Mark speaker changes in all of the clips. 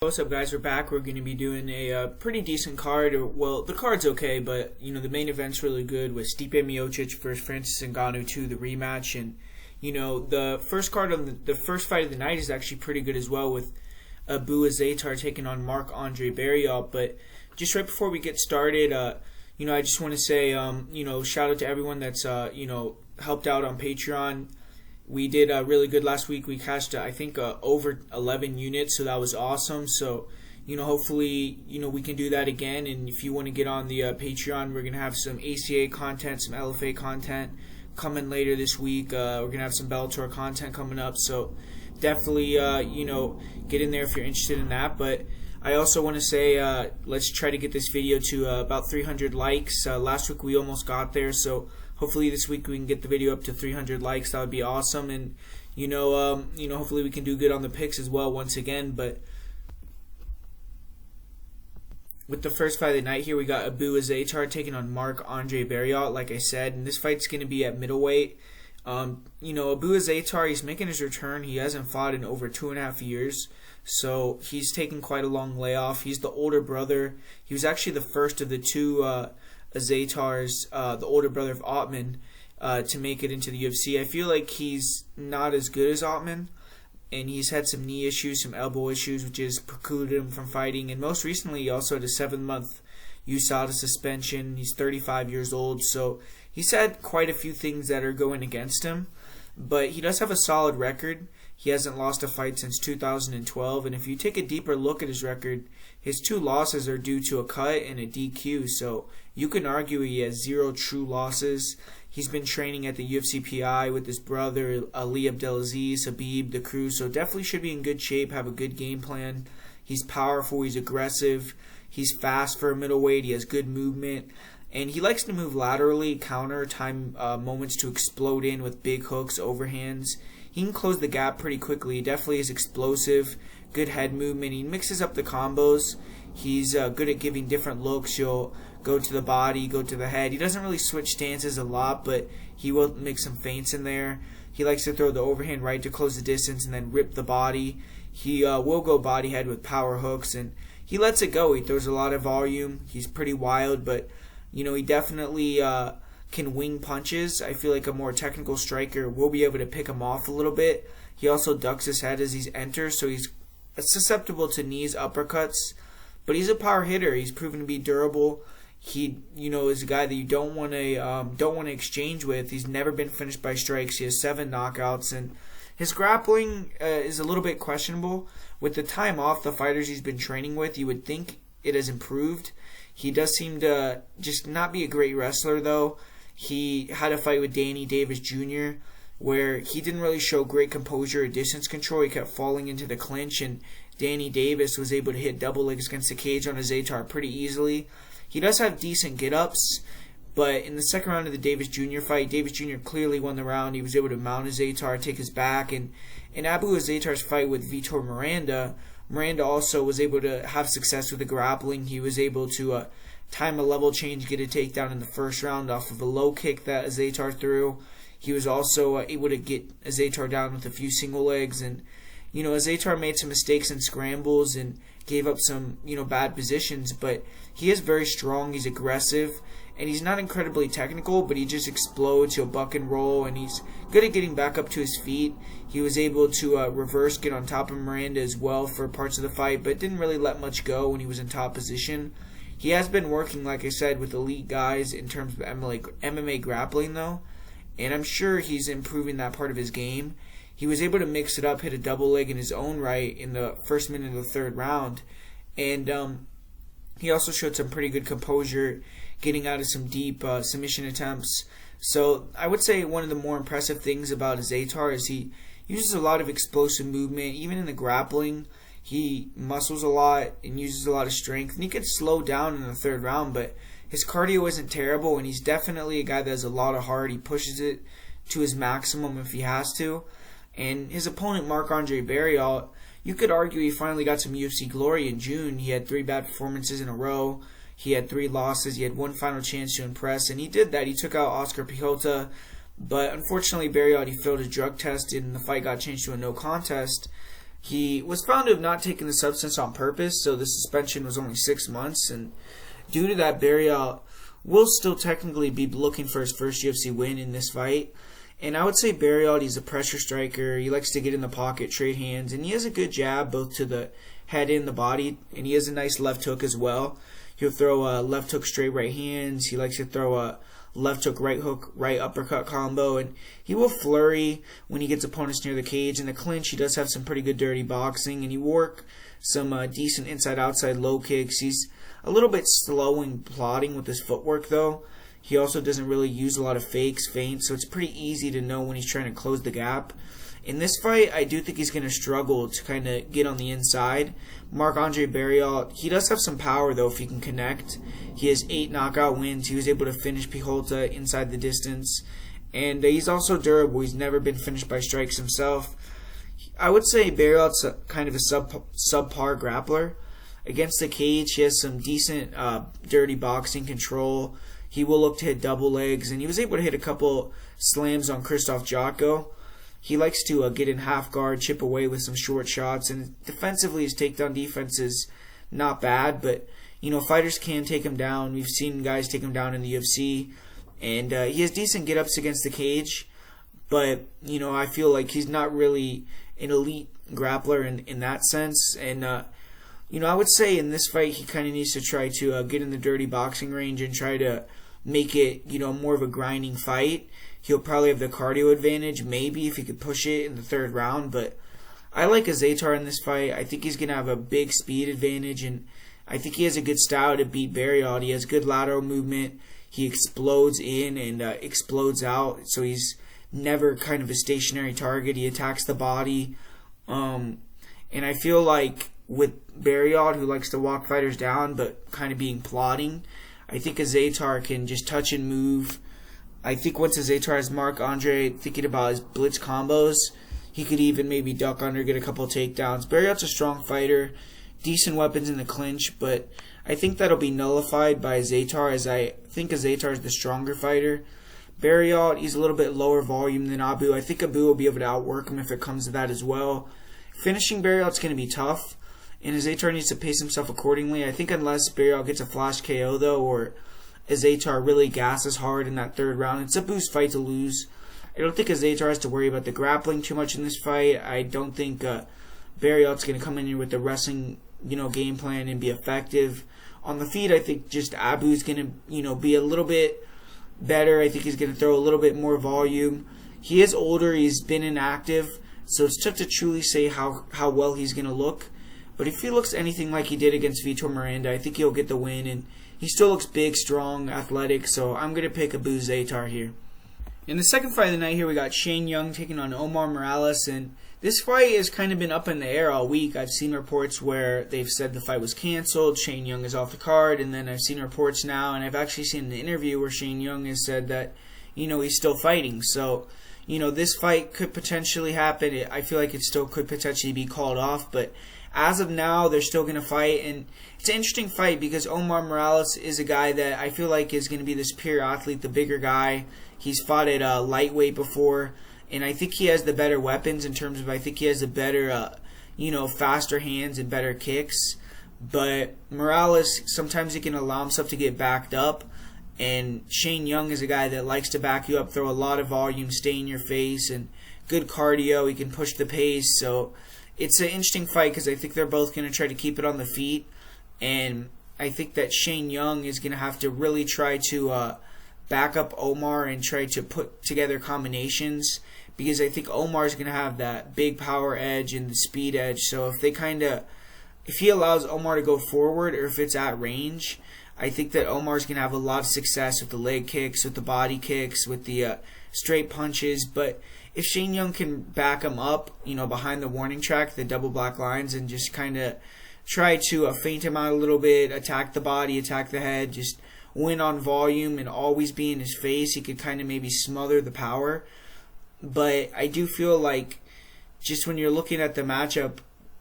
Speaker 1: What's up, guys? We're back. We're going to be doing a pretty decent card. Well, the card's okay, but the main event's really good with Stipe Miocic versus Francis Ngannou 2, the rematch. And the first card on the first fight of the night is actually pretty good as well, with Azaitar taking on Marc Andre Barriault. But just right before we get started, I just want to say, shout out to everyone that's helped out on Patreon. We did really good last week. We cashed, I think, over 11 units, so that was awesome. So, hopefully, we can do that again. And if you want to get on the Patreon, we're going to have some ACA content, some LFA content coming later this week. We're going to have some Bellator content coming up. So, definitely, get in there if you're interested in that. But I also want to say, let's try to get this video to about 300 likes. Last week we almost got there, so hopefully this week we can get the video up to 300 likes. That would be awesome. And hopefully we can do good on the picks as well once again. But with the first fight of the night here, we got Azaitar taking on Marc Andre Barriault, like I said, and this fight's going to be at middleweight. Azaitar, he's making his return. He hasn't fought in over 2.5 years, so he's taken quite a long layoff. He's the older brother. He was actually the first of the two Azaitars, the older brother of Ottman, to make it into the UFC. I feel like he's not as good as Ottman, and he's had some knee issues, some elbow issues, which has precluded him from fighting. And most recently, he also had a 7-month USADA suspension. He's 35 years old, so he's had quite a few things that are going against him. But he does have a solid record. He hasn't lost a fight since 2012, and if you take a deeper look at his record, his 2 losses are due to a cut and a DQ, so you can argue he has 0 true losses. He's been training at the UFC PI with his brother, Ali Abdelaziz, Habib, the crew, so definitely should be in good shape, have a good game plan. He's powerful, he's aggressive, he's fast for a middleweight, he has good movement, and he likes to move laterally, counter, time moments to explode in with big hooks, overhands. He can close the gap pretty quickly. He definitely is explosive, good head movement. He mixes up the combos. He's good at giving different looks. He'll go to the body, go to the head. He doesn't really switch stances a lot, but he will make some feints in there. He likes to throw the overhand right to close the distance and then rip the body. He will go body head with power hooks, and he lets it go. He throws a lot of volume. He's pretty wild, but he definitely can wing punches. I feel like a more technical striker will be able to pick him off a little bit. He also ducks his head as he enters, so he's susceptible to knees, uppercuts. But he's a power hitter. He's proven to be durable. He, is a guy that you don't want to exchange with. He's never been finished by strikes. He has 7 knockouts, and his grappling is a little bit questionable. With the time off the fighters he's been training with, you would think it has improved. He does seem to just not be a great wrestler, though. He had a fight with Danny Davis Jr. where he didn't really show great composure or distance control. He kept falling into the clinch, and Danny Davis was able to hit double legs against the cage on Azaitar pretty easily. He does have decent get-ups, but in the second round of the Davis Jr. fight, Davis Jr. clearly won the round. He was able to mount Azaitar, take his back, and in Azaitar's fight with Vitor Miranda, Miranda also was able to have success with the grappling. He was able to time a level change, get a takedown in the first round off of a low kick that Azaitar threw. He was also able to get Azaitar down with a few single legs, and Azaitar made some mistakes in scrambles and gave up some bad positions, but he is very strong. He's aggressive, and he's not incredibly technical, but he just explodes. He'll buck and roll, and he's good at getting back up to his feet. He was able to reverse, get on top of Miranda as well for parts of the fight, but didn't really let much go when he was in top position. He has been working, like I said, with elite guys in terms of MMA grappling, though, and I'm sure he's improving that part of his game. He was able to mix it up, hit a double leg in his own right in the first minute of the third round, and he also showed some pretty good composure, getting out of some deep submission attempts. So I would say one of the more impressive things about Azaitar is he uses a lot of explosive movement, even in the grappling. He muscles a lot and uses a lot of strength, and he could slow down in the third round, but his cardio isn't terrible, and he's definitely a guy that has a lot of heart. He pushes it to his maximum if he has to. And his opponent, Marc Andre Barriault, you could argue he finally got some UFC glory in June. He had 3 bad performances in a row. He had 3 losses. He had 1 final chance to impress, and he did that. He took out Oscar Pichota, but unfortunately Barriault, he failed a drug test, and the fight got changed to a no contest. He was found to have not taken the substance on purpose, so the suspension was only 6 months, and due to that, Barriault will still technically be looking for his first UFC win in this fight. And I would say Barriault, he's a pressure striker. He likes to get in the pocket, trade hands, and he has a good jab both to the head and the body, and he has a nice left hook as well. He'll throw a left hook straight right hands. He likes to throw a left hook, right uppercut combo, and he will flurry when he gets opponents near the cage. In the clinch, he does have some pretty good dirty boxing, and he work some decent inside-outside low kicks. He's a little bit slow and plodding with his footwork, though. He also doesn't really use a lot of fakes, feints, so it's pretty easy to know when he's trying to close the gap. In this fight, I do think he's going to struggle to kind of get on the inside. Marc Andre Barriault, he does have some power, though, if he can connect. He has 8 knockout wins. He was able to finish Piholta inside the distance. And he's also durable. He's never been finished by strikes himself. I would say Barriault's kind of a subpar grappler. Against the cage, he has some decent dirty boxing control. He will look to hit double legs, and he was able to hit a couple slams on Krzysztof Jotko. He likes to get in half guard, chip away with some short shots, and defensively his takedown defense is not bad, but fighters can take him down. We've seen guys take him down in the UFC, and he has decent get-ups against the cage, but I feel like he's not really an elite grappler in that sense, and I would say in this fight he kind of needs to try to get in the dirty boxing range and try to make it more of a grinding fight. He'll probably have the cardio advantage, maybe, if he could push it in the 3rd round. But I like Azaitar in this fight. I think he's going to have a big speed advantage, and I think he has a good style to beat Barriault. He has good lateral movement. He explodes in and explodes out, so he's never kind of a stationary target. He attacks the body. And I feel like with Barriault, who likes to walk fighters down but kind of being plodding, I think Azaitar can just touch and move. I think once Azaitar has Marc Andre thinking about his blitz combos, he could even maybe duck under, get a couple takedowns. Barriault's a strong fighter, decent weapons in the clinch, but I think that'll be nullified by Azaitar, as I think Azaitar is the stronger fighter. Barriault, he's a little bit lower volume than Abu. I think Abu will be able to outwork him if it comes to that as well. Finishing Barriault's going to be tough, and Azaitar needs to pace himself accordingly. I think unless Barriault gets a flash KO, though, or Azaitar really gasses hard in that 3rd round, it's Abu's fight to lose. I don't think Azaitar has to worry about the grappling too much in this fight. I don't think Barriault's going to come in here with the wrestling game plan and be effective. On the feet, I think just Abu's going to be a little bit better. I think he's going to throw a little bit more volume. He is older. He's been inactive, so it's tough to truly say how well he's going to look. But if he looks anything like he did against Vitor Miranda, I think he'll get the win, and he still looks big, strong, athletic, so I'm going to pick Abu Azaitar here. In the second fight of the night here, we got Shane Young taking on Omar Morales, and this fight has kind of been up in the air all week. I've seen reports where they've said the fight was canceled, Shane Young is off the card, and then I've seen reports now, and I've actually seen an interview where Shane Young has said that, he's still fighting. So, this fight could potentially happen. I feel like it still could potentially be called off, but as of now, they're still going to fight, and it's an interesting fight because Omar Morales is a guy that I feel like is going to be the superior athlete, the bigger guy. He's fought at lightweight before, and I think he has the better weapons in terms of I think he has the better, faster hands and better kicks. But Morales, sometimes he can allow himself to get backed up, and Shane Young is a guy that likes to back you up, throw a lot of volume, stay in your face, and good cardio. He can push the pace, so it's an interesting fight because I think they're both going to try to keep it on the feet, and I think that Shane Young is going to have to really try to back up Omar and try to put together combinations, because I think Omar is going to have that big power edge and the speed edge. So if he allows Omar to go forward, or if it's at range, I think that Omar is going to have a lot of success with the leg kicks, with the body kicks, with the straight punches. But if Shane Young can back him up, behind the warning track, the double black lines, and just kind of try to feint him out a little bit, attack the body, attack the head, just win on volume and always be in his face, he could kind of maybe smother the power. But I do feel like just when you're looking at the matchup,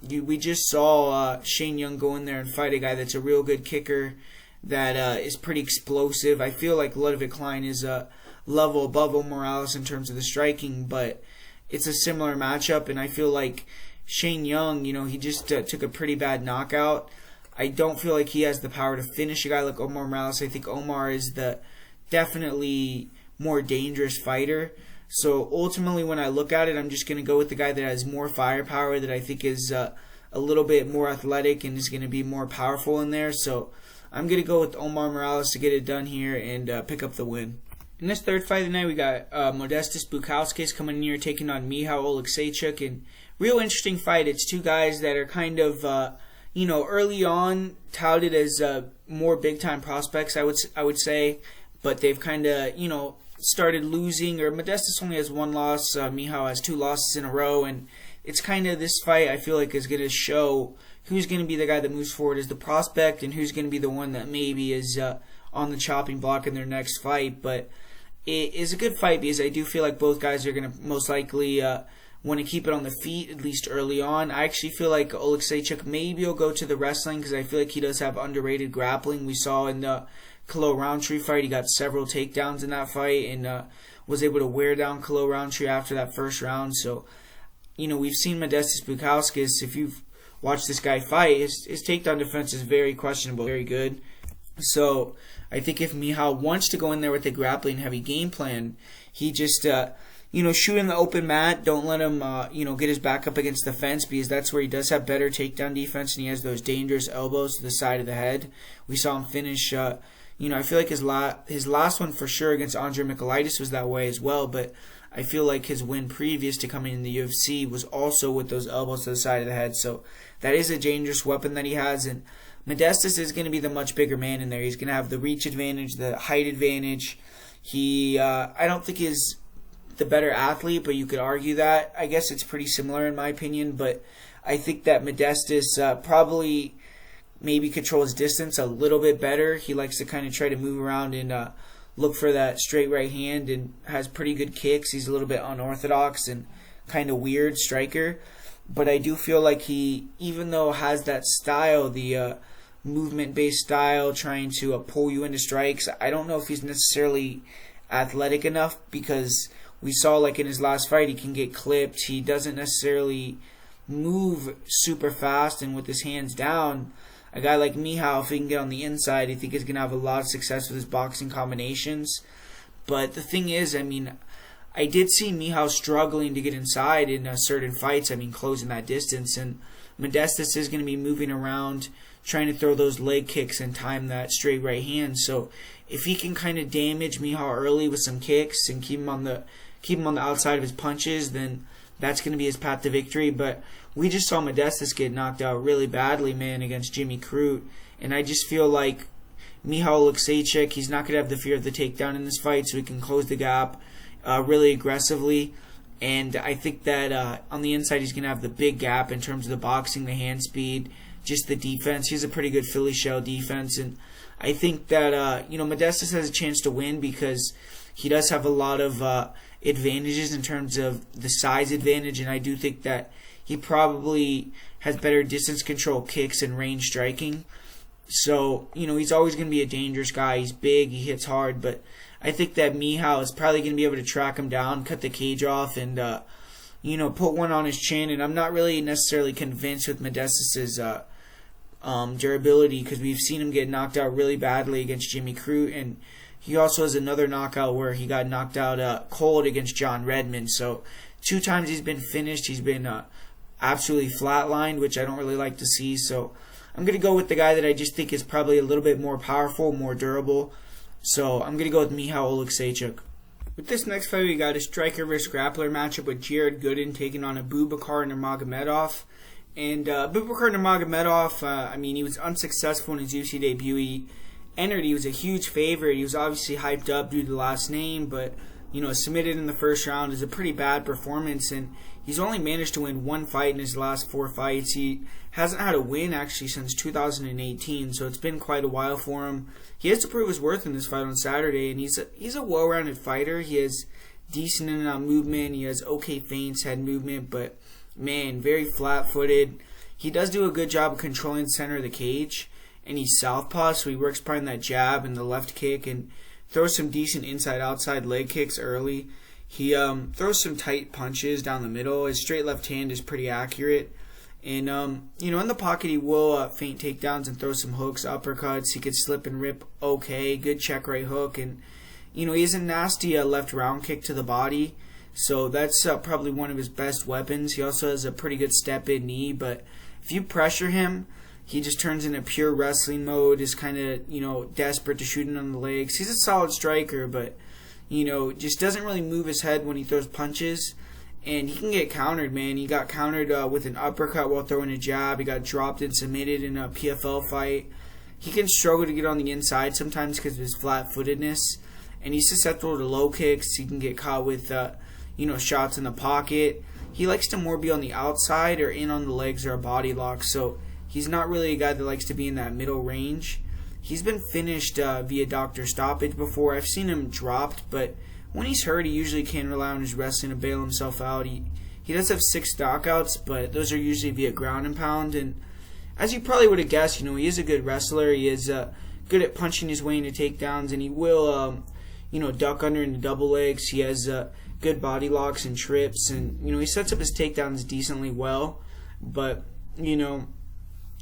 Speaker 1: we just saw Shane Young go in there and fight a guy that's a real good kicker, that is pretty explosive. I feel like Ludwig Klein is a level above Morales in terms of the striking, but it's a similar matchup, and I feel like Shane Young, he just took a pretty bad knockout. I don't feel like he has the power to finish a guy like Omar Morales. I think Omar is the definitely more dangerous fighter. So ultimately, when I look at it, I'm just going to go with the guy that has more firepower, that I think is a little bit more athletic and is going to be more powerful in there. So I'm going to go with Omar Morales to get it done here and pick up the win. In this third fight of the night, we got Modestas Bukauskas coming in here taking on Michal Oleksiejczuk. And real interesting fight. It's two guys that are kind of, early on touted as more big-time prospects, I would say. But they've kind of, started losing. Or Modestas only has one loss. Michal has 2 losses in a row. And it's kind of, this fight, I feel like, is going to show who's going to be the guy that moves forward as the prospect and who's going to be the one that maybe is on the chopping block in their next fight. But it is a good fight because I do feel like both guys are going to most likely want to keep it on the feet, at least early on. I actually feel like Oleksiejczuk maybe will go to the wrestling because I feel like he does have underrated grappling. We saw in the KO Roundtree fight, he got several takedowns in that fight and was able to wear down KO Roundtree after that first round. So, we've seen Modestas Bukauskas. If you've watched this guy fight, his takedown defense is very questionable, very good. So I think if Michal wants to go in there with a grappling heavy game plan, he just shoot in the open mat. Don't let him get his back up against the fence, because that's where he does have better takedown defense and he has those dangerous elbows to the side of the head. We saw him finish. I feel like his last one for sure against Andre Michailidis was that way as well. But I feel like his win previous to coming in the UFC was also with those elbows to the side of the head. So that is a dangerous weapon that he has. And Modestas is going to be the much bigger man in there. He's going to have the reach advantage, the height advantage. He, I don't think is the better athlete, but you could argue that. I guess it's pretty similar in my opinion, but I think that Modestas probably maybe controls distance a little bit better. He likes to kind of try to move around and look for that straight right hand and has pretty good kicks. He's a little bit unorthodox and kind of weird striker. But I do feel like he, even though has that style, the movement-based style, trying to pull you into strikes, I don't know if he's necessarily athletic enough, because we saw like in his last fight he can get clipped. He doesn't necessarily move super fast, and with his hands down, a guy like Michal, if he can get on the inside, I think he's going to have a lot of success with his boxing combinations. But the thing is, I did see Michal struggling to get inside in certain fights, closing that distance, and Modestas is going to be moving around, trying to throw those leg kicks and time that straight right hand. So if he can kind of damage Michal early with some kicks and keep him on the outside of his punches, then that's going to be his path to victory. But we just saw Modestas get knocked out really badly, man, against Jimmy Crute, and I just feel like Michal Oleksiejczuk, he's not going to have the fear of the takedown in this fight, so he can close the gap really aggressively. And I think that on the inside he's going to have the big gap in terms of the boxing, the hand speed, just the defense. He has a pretty good Philly shell defense, and I think that Modestas has a chance to win because he does have a lot of advantages in terms of the size advantage, and I do think that he probably has better distance control, kicks, and range striking. So, he's always going to be a dangerous guy. He's big, he hits hard, but I think that Michal is probably going to be able to track him down, cut the cage off, and put one on his chin. And I'm not really necessarily convinced with Modestas' durability, because we've seen him get knocked out really badly against Jimmy Crute, and he also has another knockout where he got knocked out cold against John Redmond. So 2 times he's been finished. He's been absolutely flatlined, which I don't really like to see. So I'm going to go with the guy that I just think is probably a little bit more powerful, more durable. So I'm going to go with Michal Oleksiejczuk. With this next fight, we got a striker versus grappler matchup with Jared Gooden taking on Abubakar Nurmagomedov. And Abubakar Nurmagomedov, he was unsuccessful in his UFC debut. He entered, he was a huge favorite. He was obviously hyped up due to the last name, but submitted in the first round is a pretty bad performance, and he's only managed to win 1 fight in his last 4 fights. He hasn't had a win actually since 2018, so it's been quite a while for him. He has to prove his worth in this fight on Saturday, and he's a well-rounded fighter. He has decent in and out movement. He has okay feints, head movement, but man, very flat-footed. He does do a good job of controlling the center of the cage, and he's southpaw, so he works behind that jab and the left kick and throws some decent inside-outside leg kicks early. He throws some tight punches down the middle. His straight left hand is pretty accurate. And, in the pocket, he will feint takedowns and throw some hooks, uppercuts. He could slip and rip okay. Good check right hook. And, he has a nasty left round kick to the body. So that's probably one of his best weapons. He also has a pretty good step-in knee. But if you pressure him, he just turns into pure wrestling mode. Is kind of, desperate to shoot him on the legs. He's a solid striker, but, just doesn't really move his head when he throws punches. And he can get countered, man. He got countered with an uppercut while throwing a jab. He got dropped and submitted in a PFL fight. He can struggle to get on the inside sometimes because of his flat-footedness. And he's susceptible to low kicks. He can get caught with, shots in the pocket. He likes to more be on the outside or in on the legs or a body lock. So he's not really a guy that likes to be in that middle range. He's been finished via doctor stoppage before. I've seen him dropped, but when he's hurt, he usually can rely on his wrestling to bail himself out. He does have 6 knockouts, but those are usually via ground and pound. And as you probably would have guessed, he is a good wrestler. He is good at punching his way into takedowns, and he will, duck under into double legs. He has good body locks and trips, and, he sets up his takedowns decently well. But,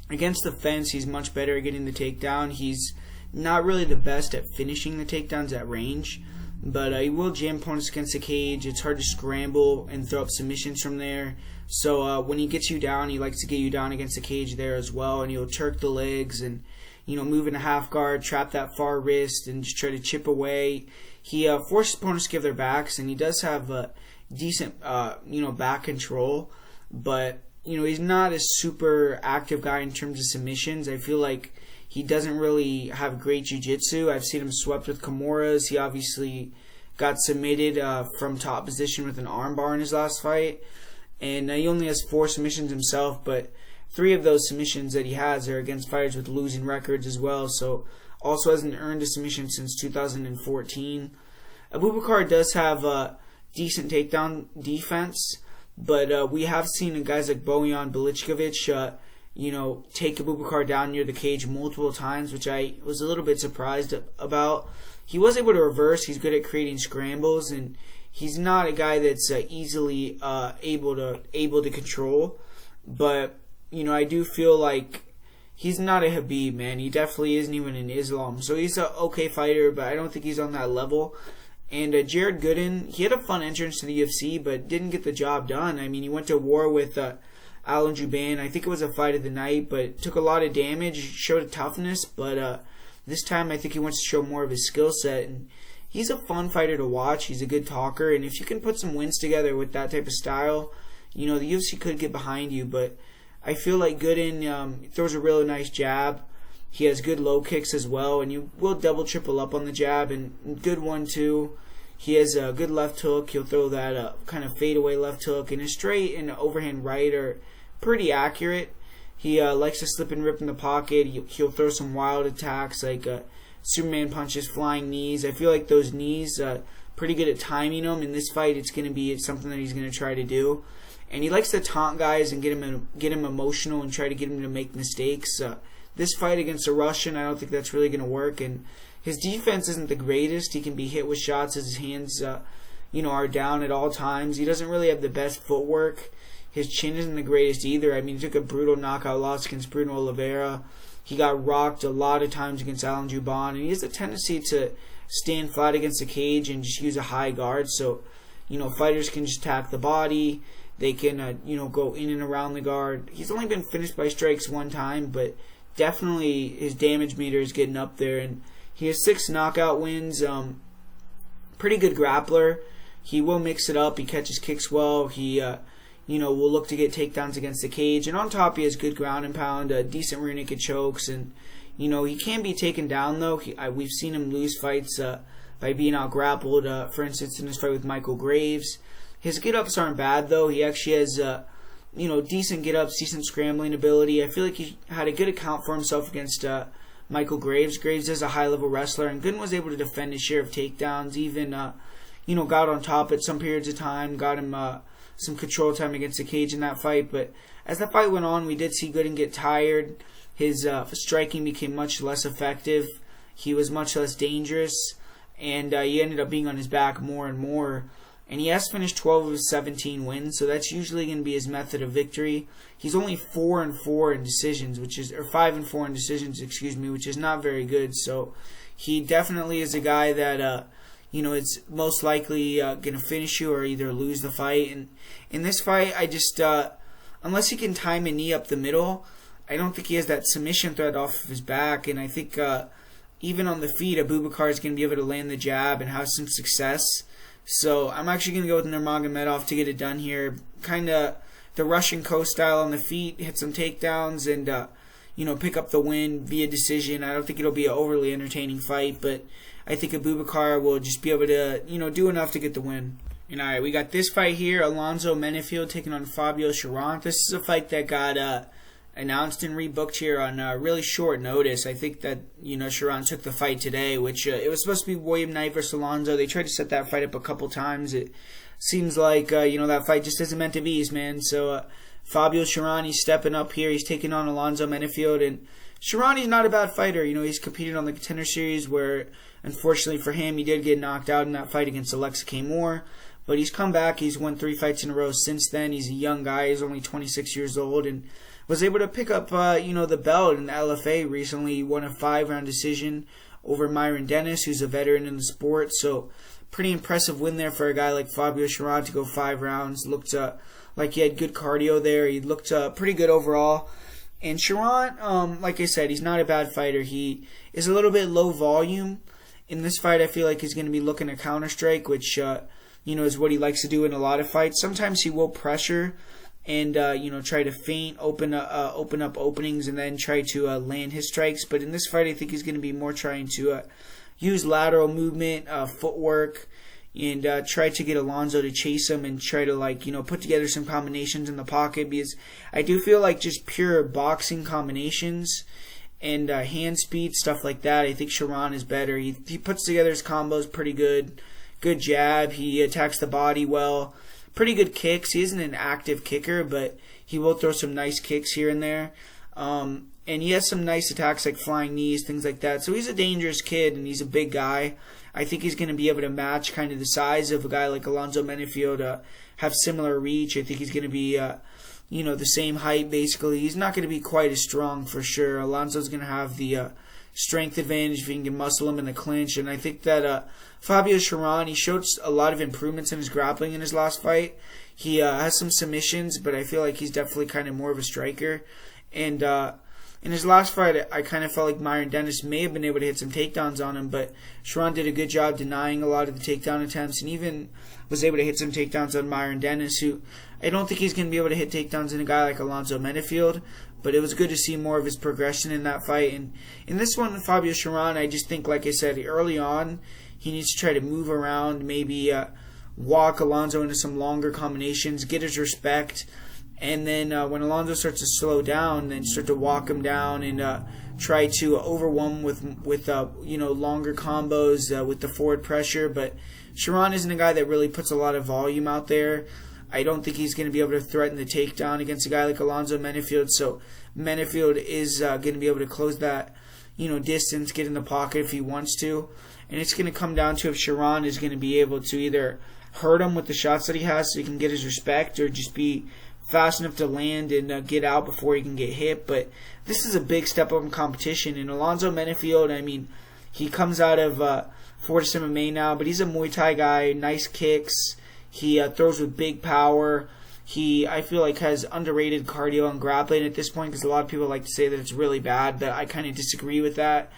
Speaker 1: against the fence, he's much better at getting the takedown. He's not really the best at finishing the takedowns at range. But he will jam opponents against the cage. It's hard to scramble and throw up submissions from there. So when he gets you down, he likes to get you down against the cage there as well. And he'll turk the legs and, move in a half guard, trap that far wrist, and just try to chip away. He forces opponents to give their backs, and he does have decent, back control. But, he's not a super active guy in terms of submissions. I feel like he doesn't really have great jiu-jitsu. I've seen him swept with Kimuras. He obviously got submitted from top position with an armbar in his last fight. And he only has 4 submissions himself, but 3 of those submissions that he has are against fighters with losing records as well. So also hasn't earned a submission since 2014. Abubakar does have decent takedown defense, but we have seen guys like Bojan Belichkovic take Abubakar down near the cage multiple times, which I was a little bit surprised about. He was able to reverse. He's good at creating scrambles, and he's not a guy that's easily able to control. But I do feel like he's not a Khabib, man. He definitely isn't even an Islam. So he's an okay fighter, but I don't think he's on that level. And Jared Gooden, he had a fun entrance to the UFC, but didn't get the job done. I mean, he went to war with Alan Jouban. I think it was a fight of the night, but took a lot of damage, showed a toughness, but this time I think he wants to show more of his skill set, and he's a fun fighter to watch. He's a good talker, and if you can put some wins together with that type of style, the UFC could get behind you. But I feel like Gooden throws a really nice jab. He has good low kicks as well, and you will double, triple up on the jab, and good one too. He has a good left hook. He'll throw that kind of fadeaway left hook, and his straight and overhand right are pretty accurate. He likes to slip and rip in the pocket. He'll throw some wild attacks like Superman punches, flying knees. I feel like those knees pretty good at timing them. In this fight, it's going to be something that he's going to try to do. And he likes to taunt guys and get him emotional and try to get him to make mistakes. This fight against a Russian, I don't think that's really going to work. And his defense isn't the greatest. He can be hit with shots as his hands, are down at all times. He doesn't really have the best footwork. His chin isn't the greatest either. I mean, he took a brutal knockout loss against Bruno Oliveira. He got rocked a lot of times against Alan Jouban, and he has a tendency to stand flat against the cage and just use a high guard. So, fighters can just attack the body. They can, go in and around the guard. He's only been finished by strikes 1 time, but definitely his damage meter is getting up there. And he has 6 knockout wins. Pretty good grappler. He will mix it up. He catches kicks well. He, will look to get takedowns against the cage. And on top, he has good ground and pound, decent rear naked chokes. And, he can be taken down, though. We've seen him lose fights by being out grappled. For instance, in his fight with Michael Graves. His get-ups aren't bad, though. He actually has, decent get-ups, decent scrambling ability. I feel like he had a good account for himself against Michael Graves. Graves is a high-level wrestler, and Gooden was able to defend his share of takedowns, even, got on top at some periods of time, got him some control time against the cage in that fight. But as the fight went on, we did see Gooden get tired. His striking became much less effective. He was much less dangerous, and he ended up being on his back more and more. and he has finished 12 of his 17 wins, so that's usually going to be his method of victory. He's only 4-4 in decisions, or 5-4 in decisions, which is not very good. So he definitely is a guy that it's most likely going to finish you or either lose the fight. And in this fight, I just unless he can time a knee up the middle, I don't think he has that submission threat off of his back. And I think even on the feet, Abubakar is going to be able to land the jab and have some success. So I'm actually going to go with Nurmagomedov to get it done here. Kind of the Russian co-style on the feet, hit some takedowns, and pick up the win via decision. I don't think it'll be an overly entertaining fight, but I think Abubakar will just be able to do enough to get the win. And all right, we got this fight here: Alonzo Menifield taking on Fabio Cherant. This is a fight that got announced and rebooked here on really short notice. I think that Cherant took the fight today, which it was supposed to be William Knight versus Alonzo. They tried to set that fight up a couple times. It seems like that fight just isn't meant to be, man. So Fabio Cherant, he's stepping up here. He's taking on Alonzo Menifield, and Cherant, he's not a bad fighter. He's competed on the Contender Series, where unfortunately for him, he did get knocked out in that fight against Oleksiejczuk KO. But he's come back. He's won 3 fights in a row since then. He's a young guy. He's only 26 years old, and was able to pick up, the belt in the LFA recently. He won a 5-round decision over Myron Dennis, who's a veteran in the sport. So, pretty impressive win there for a guy like Fabio Cherant to go 5 rounds. Looked like he had good cardio there. He looked pretty good overall. And Cherant, like I said, he's not a bad fighter. He is a little bit low volume. In this fight, I feel like he's going to be looking to counter-strike, which, is what he likes to do in a lot of fights. Sometimes he will pressure and try to feint, open up openings, and then try to land his strikes. But in this fight, I think he's going to be more trying to use lateral movement, footwork, and try to get Alonzo to chase him and try to put together some combinations in the pocket. Because I do feel like just pure boxing combinations and hand speed, stuff like that, I think Cherant is better. He puts together his combos pretty good. Good jab. He attacks the body well. Pretty good kicks. He isn't an active kicker, but he will throw some nice kicks here and there. And he has some nice attacks like flying knees, things like that. So he's a dangerous kid, and he's a big guy. I think he's going to be able to match kind of the size of a guy like Alonzo Menifield, have similar reach. I think he's going to be, the same height basically. He's not going to be quite as strong for sure. Alonzo's going to have the strength advantage if he can muscle him in the clinch. And I think that Fabio Cherant, he showed a lot of improvements in his grappling in his last fight. He has some submissions, but I feel like he's definitely kind of more of a striker. And in his last fight, I kind of felt like Myron Dennis may have been able to hit some takedowns on him, but Cherant did a good job denying a lot of the takedown attempts, and even was able to hit some takedowns on Myron Dennis, who I don't think he's going to be able to hit takedowns in a guy like Alonzo Menifield, but it was good to see more of his progression in that fight. And in this one, Fabio Cherant, I just think, like I said, early on, he needs to try to move around, maybe walk Alonzo into some longer combinations, get his respect, and then when Alonzo starts to slow down, then start to walk him down and try to overwhelm with longer combos with the forward pressure. But Cherant isn't a guy that really puts a lot of volume out there. I don't think he's going to be able to threaten the takedown against a guy like Alonzo Menifield. So Menifield is going to be able to close that distance, get in the pocket if he wants to. And it's going to come down to if Cherant is going to be able to either hurt him with the shots that he has so he can get his respect, or just be fast enough to land and get out before he can get hit. But this is a big step up in competition. And Alonzo Menifield, I mean, he comes out of Fortis MMA now, but he's a Muay Thai guy, nice kicks. He throws with big power. He, I feel like, has underrated cardio and grappling at this point, because a lot of people like to say that it's really bad, but I kind of disagree with that.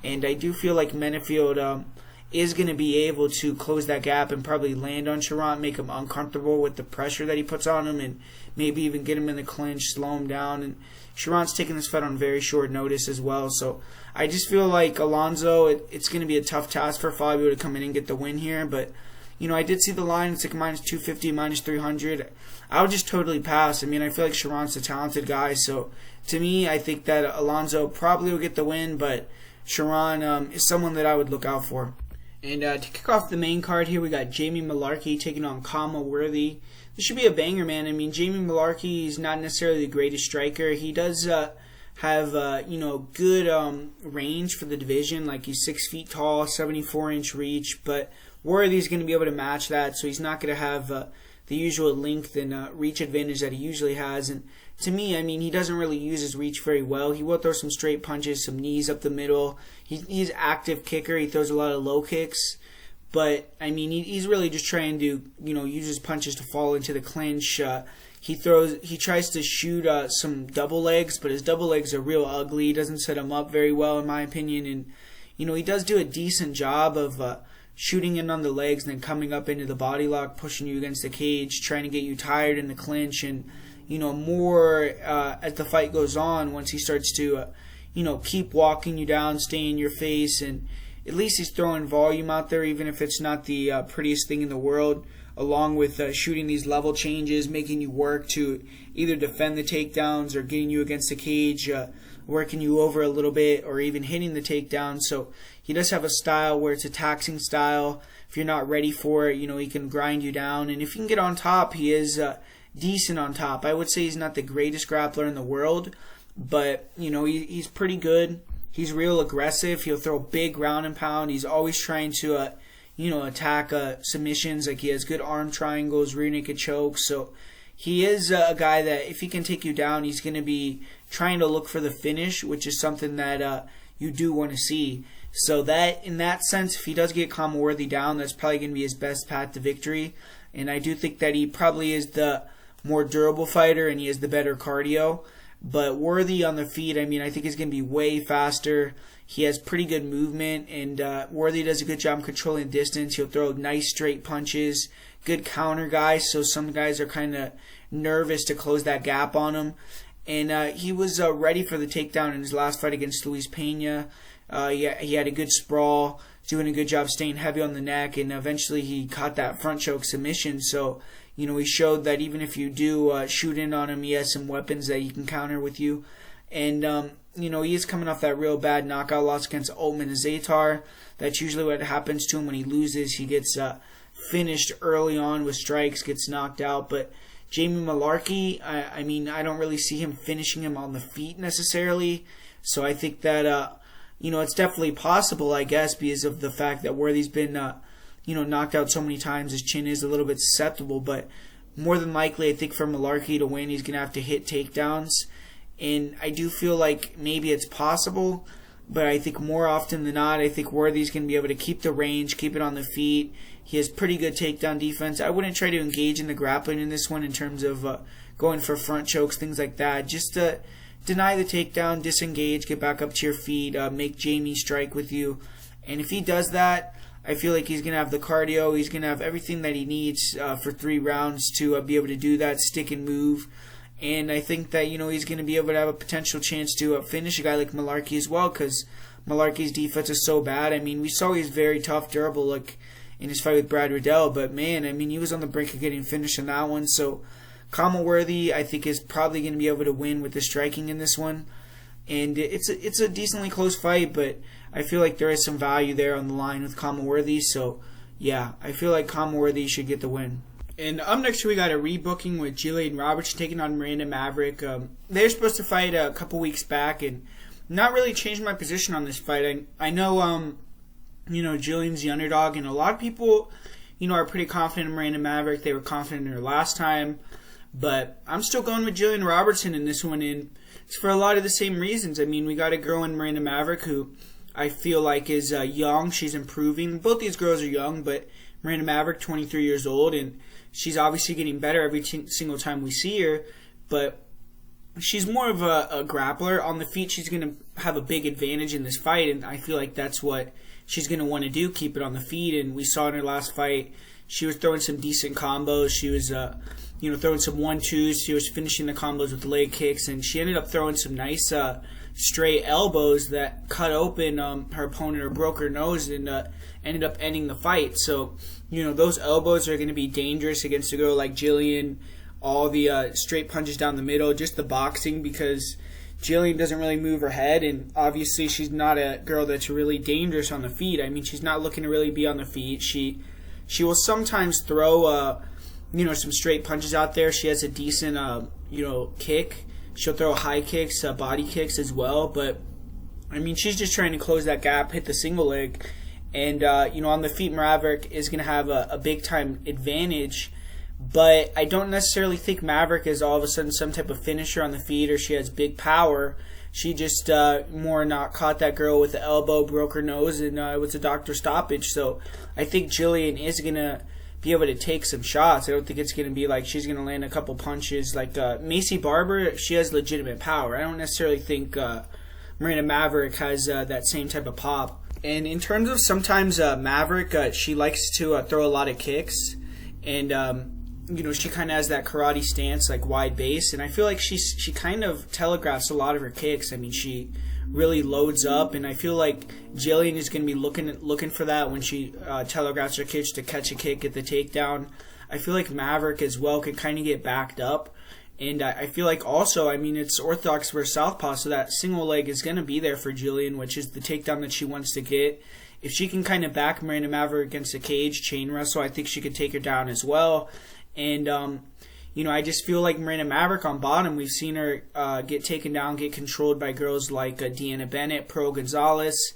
Speaker 1: And I do feel like Menifield is going to be able to close that gap and probably land on Cherant, make him uncomfortable with the pressure that he puts on him, and maybe even get him in the clinch, slow him down. And Cherant's taking this fight on very short notice as well. So I just feel like Alonzo, it's going to be a tough task for Fabio to come in and get the win here. But, I did see the line. It's like minus 250, minus 300. I would just totally pass. I mean, I feel like Cherant's a talented guy. So to me, I think that Alonzo probably will get the win, but Cherant is someone that I would look out for. And to kick off the main card here, we got Jamie Mullarkey taking on Khama Worthy. This should be a banger, man. I mean, Jamie Mullarkey is not necessarily the greatest striker. He does have, good range for the division. Like, he's 6 feet tall, 74-inch reach. But Worthy's going to be able to match that, so he's not going to have the usual length and reach advantage that he usually has. And to me, I mean, he doesn't really use his reach very well. He will throw some straight punches, some knees up the middle. He's an active kicker. He throws a lot of low kicks. But, I mean, he's really just trying to, use his punches to fall into the clinch. He tries to shoot some double legs, but his double legs are real ugly. He doesn't set them up very well, in my opinion. And, he does do a decent job of shooting in on the legs and then coming up into the body lock, pushing you against the cage, trying to get you tired in the clinch. And, more as the fight goes on, once he starts to, keep walking you down, stay in your face, and at least he's throwing volume out there, even if it's not the prettiest thing in the world, along with shooting these level changes, making you work to either defend the takedowns or getting you against the cage, working you over a little bit, or even hitting the takedown. So he does have a style where it's a taxing style. If you're not ready for it, he can grind you down. And if you can get on top, he is decent on top. I would say he's not the greatest grappler in the world, but, he's pretty good. He's real aggressive. He'll throw big ground and pound. He's always trying to, attack submissions. Like, he has good arm triangles, rear naked chokes. So he is a guy that if he can take you down, he's going to be trying to look for the finish, which is something that you do want to see. So that, in that sense, if he does get Khama Worthy down, that's probably going to be his best path to victory. And I do think that he probably is the more durable fighter and he has the better cardio. But Worthy on the feet, I mean, I think he's going to be way faster. He has pretty good movement, and Worthy does a good job controlling distance. He'll throw nice straight punches, good counter guys, so some guys are kind of nervous to close that gap on him. And he was ready for the takedown in his last fight against Luis Pena. He had a good sprawl, doing a good job staying heavy on the neck, and eventually he caught that front choke submission. So, he showed that even if you do shoot in on him, he has some weapons that he can counter with you. And, he is coming off that real bad knockout loss against Azaitar. That's usually what happens to him when he loses. He gets finished early on with strikes, gets knocked out. But Jamie Mullarkey, I don't really see him finishing him on the feet necessarily. So I think that, it's definitely possible, I guess, because of the fact that Worthy's been knocked out so many times, his chin is a little bit susceptible, but more than likely, I think for Mullarkey to win, he's going to have to hit takedowns, and I do feel like maybe it's possible, but I think more often than not, I think Worthy's going to be able to keep the range, keep it on the feet. He has pretty good takedown defense. I wouldn't try to engage in the grappling in this one in terms of going for front chokes, things like that. Just deny the takedown, disengage, get back up to your feet, make Jamie strike with you, and if he does that, I feel like he's going to have the cardio. He's going to have everything that he needs for 3 rounds to be able to do that, stick and move. And I think that, he's going to be able to have a potential chance to finish a guy like Mullarkey as well, because Mullarkey's defense is so bad. I mean, we saw he's very tough, durable, like in his fight with Brad Riddell. But, man, he was on the brink of getting finished in that one. So, Khama Worthy, I think, is probably going to be able to win with the striking in this one. And it's a decently close fight, but I feel like there is some value there on the line with Khama Worthy. So, yeah, I feel like Khama Worthy should get the win. And up next, we got a rebooking with Gillian Robertson taking on Miranda Maverick. They're supposed to fight a couple weeks back, and not really changed my position on this fight. I know, Gillian's the underdog, and a lot of people, are pretty confident in Miranda Maverick. They were confident in her last time. But I'm still going with Gillian Robertson in this one, and it's for a lot of the same reasons. I mean, we got a girl in Miranda Maverick who I feel like is young. She's improving. Both these girls are young, but Miranda Maverick, 23 years old, and she's obviously getting better every single time we see her. But she's more of a grappler. On the feet, she's going to have a big advantage in this fight, and I feel like that's what she's going to want to do, keep it on the feet. And we saw in her last fight, she was throwing some decent combos. She was throwing some 1-2s. She was finishing the combos with leg kicks, and she ended up throwing some nice straight elbows that cut open her opponent or broke her nose and ended up ending the fight. So, those elbows are going to be dangerous against a girl like Gillian. All the straight punches down the middle, just the boxing, because Gillian doesn't really move her head, and obviously she's not a girl that's really dangerous on the feet. I mean, she's not looking to really be on the feet. She will sometimes throw some straight punches out there. She has a decent kick. She'll throw high kicks, body kicks as well. But I mean, she's just trying to close that gap, hit the single leg, And, on the feet, Maverick is going to have a big-time advantage. But I don't necessarily think Maverick is all of a sudden some type of finisher on the feet or she has big power. She just more not caught that girl with the elbow, broke her nose, and it was a doctor stoppage. So I think Gillian is going to be able to take some shots. I don't think it's going to be like she's going to land a couple punches. Like Maycee Barber, she has legitimate power. I don't necessarily think Miranda Maverick has that same type of pop. And in terms of sometimes Maverick, she likes to throw a lot of kicks. And, she kind of has that karate stance, like wide base. And I feel like she kind of telegraphs a lot of her kicks. I mean, she really loads up. And I feel like Gillian is going to be looking for that when she telegraphs her kicks to catch a kick at the takedown. I feel like Maverick as well can kind of get backed up. And I feel like also, it's orthodox versus southpaw, so that single leg is going to be there for Gillian, which is the takedown that she wants to get. If she can kind of back Miranda Maverick against the cage, chain wrestle, I think she could take her down as well. And, I just feel like Miranda Maverick on bottom, we've seen her get taken down, get controlled by girls like Deanna Bennett, Pearl Gonzalez,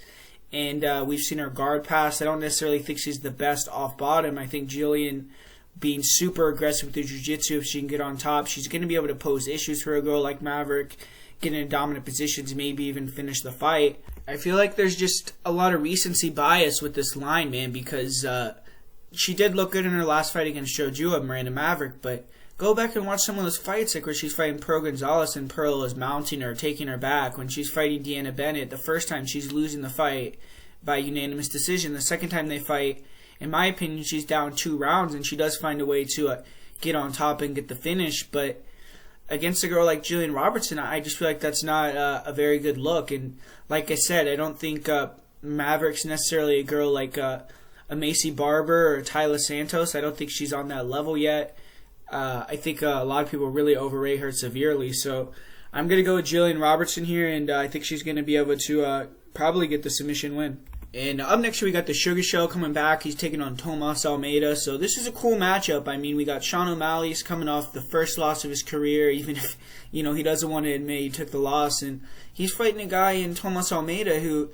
Speaker 1: and we've seen her guard pass. I don't necessarily think she's the best off bottom. I think Gillian, being super aggressive with the jiu-jitsu, if she can get on top, she's going to be able to pose issues for a girl like Maverick, get in dominant positions, maybe even finish the fight. I feel like there's just a lot of recency bias with this line, man, because she did look good in her last fight against Jojua, Miranda Maverick, but go back and watch some of those fights, like where she's fighting Pearl Gonzalez and Pearl is mounting her, taking her back. When she's fighting Deanna Bennett, the first time she's losing the fight by unanimous decision. The second time they fight, in my opinion, she's down 2 rounds, and she does find a way to get on top and get the finish. But against a girl like Gillian Robertson, I just feel like that's not a very good look. And like I said, I don't think Maverick's necessarily a girl like a Maycee Barber or Tyla Santos. I don't think she's on that level yet. I think a lot of people really overrate her severely. So I'm going to go with Gillian Robertson here, and I think she's going to be able to probably get the submission win. And up next, we got the Sugar Show coming back. He's taking on Thomas Almeida. So this is a cool matchup. We got Sean O'Malley's coming off the first loss of his career, even if, he doesn't want to admit he took the loss. And he's fighting a guy in Thomas Almeida who,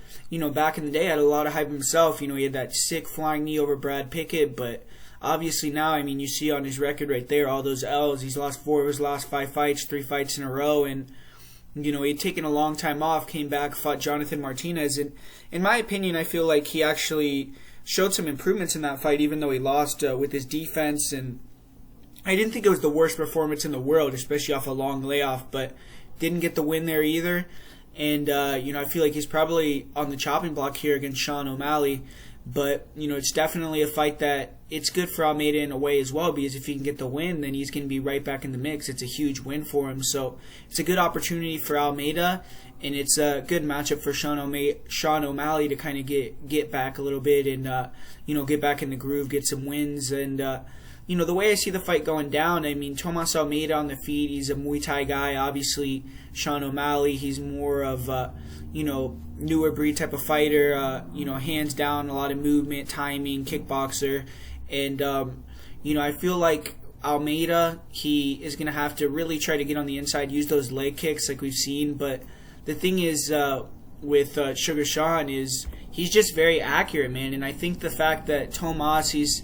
Speaker 1: back in the day had a lot of hype himself. He had that sick flying knee over Brad Pickett. But obviously now, you see on his record right there, all those L's. He's lost 4 of his last 5 fights, 3 fights in a row. And he'd taken a long time off, came back, fought Jonathan Martinez, and in my opinion, I feel like he actually showed some improvements in that fight, even though he lost with his defense, and I didn't think it was the worst performance in the world, especially off a long layoff, but didn't get the win there either, and, I feel like he's probably on the chopping block here against Sean O'Malley, but, it's definitely a fight that it's good for Almeida in a way as well, because if he can get the win, then he's going to be right back in the mix. It's a huge win for him. So it's a good opportunity for Almeida, and it's a good matchup for Sean O'Malley to kind of get back a little bit and, get back in the groove, get some wins. And, the way I see the fight going down, Thomas Almeida on the feet, he's a Muay Thai guy. Obviously, Sean O'Malley, he's more of newer breed type of fighter, hands down, a lot of movement, timing, kickboxer. And, I feel like Almeida, he is going to have to really try to get on the inside, use those leg kicks like we've seen. But the thing is with Sugar Sean is he's just very accurate, man. And I think the fact that Tomas, he's,